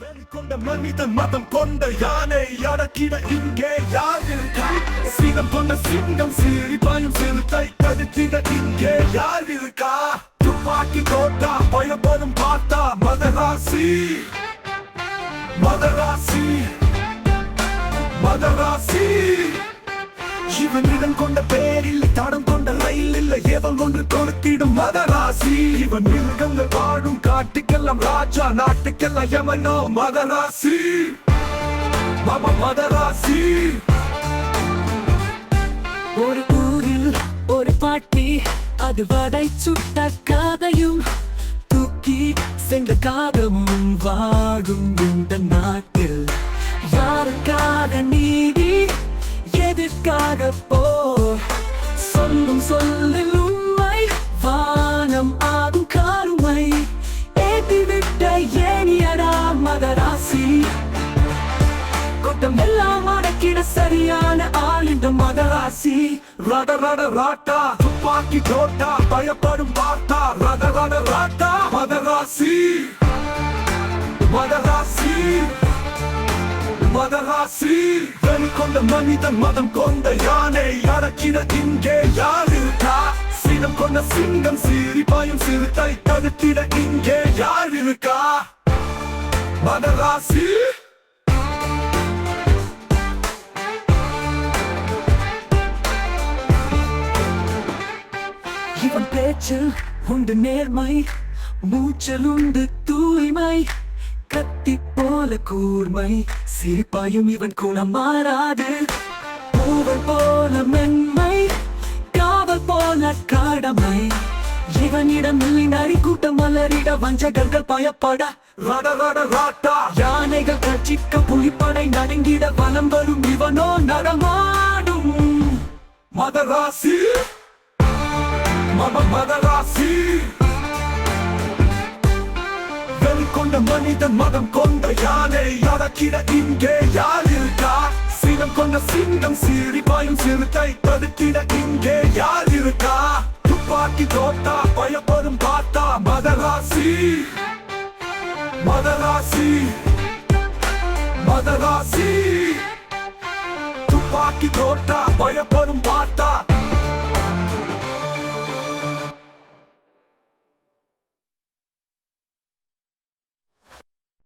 கொண்ட மனிதன் மதம் கொண்ட யானை அடக்கிட இங்கே யார் இருக்கா? சீனம் கொண்ட சிங்கம் சிரிப்பாயும் சிறுத்தை தடுத்திட இங்கே யார் இருக்கா? துப்பாக்கி தோட்டா பயப்படும் பார்த்தா மதராசி மதராசி மதராசி. இவனிடம் கொண்ட பேரில் தடம் கொண்ட ரயில் இல்லை ஏவல் ஒன்று கொடுத்திடும் மதராசி. இவன் மிருகங்கள் வாழும் காட்டுக்கெல்லாம் ராஜா நாட்டுக்கெல்லாம் யமனோ மதராசி மதராசி. ஒரு ஊரில் ஒரு பாட்டி அது வடை சுட்ட கதையும் தூக்கி சென்ற காகமும் வாழும் இந்த நாட்டில் யாருக்காக நீதி எதற்காக போர் சொல்லும் சொல்லில் உண்மை வானம் ஆகும் கருமை ஏற்றிவிட்ட ஏனியடா மதராசி. கூட்டம் எல்லாம் அடக்கிட சரியான ஆள் இந்த மதராசி. ரட ரட ராட்டா துப்பாக்கி தோட்டா பயப்படும் பார்த்தா ரட ரட ராட்டா மதராசி மதராசி மதராசி. வெறி கொண்ட மனிதன் மதம் கொண்ட யானை அடக்கிட இங்கே யார் இருக்கா? சீனம் கொண்ட சிங்கம் சிரிப்பாயும் சிறுத்தை தடுத்திட இங்கே யார் இருக்கா? மதராசி இவன் பேச்சில் உண்டு நேர்மை மூச்சல் உண்டு தூய்மை கத்தி போல கூர்மை சிரிப்பாயும் இவன் குணம் மாறாது. பூவை போல மென்மை காவல் போல கடமை இவனிடம் நரி கூட்டம் மலரிட வஞ்சகர்கள் பயப்பட ரட ரட ராட்டா யானைகள் கட்சிக்க புலிப்படை நடுங்கிட வலம் வரும் இவனோ நடமாடும் மதராசி மதராசி. வெறி கொண்ட மனிதன் மதம் கொண்ட யானை அடக்கிட இங்கே யார் இருக்கா? சீனம் கொண்ட சிங்கம் சிரிப்பாயும் சிறுத்தை தடுத்திட இங்கே யார் இருக்கா? துப்பாக்கி தோட்டா பயப்படும் பார்த்தா மதராசி மதராசி மதராசி. துப்பாக்கி தோட்டா பயப்படும் பார்த்தா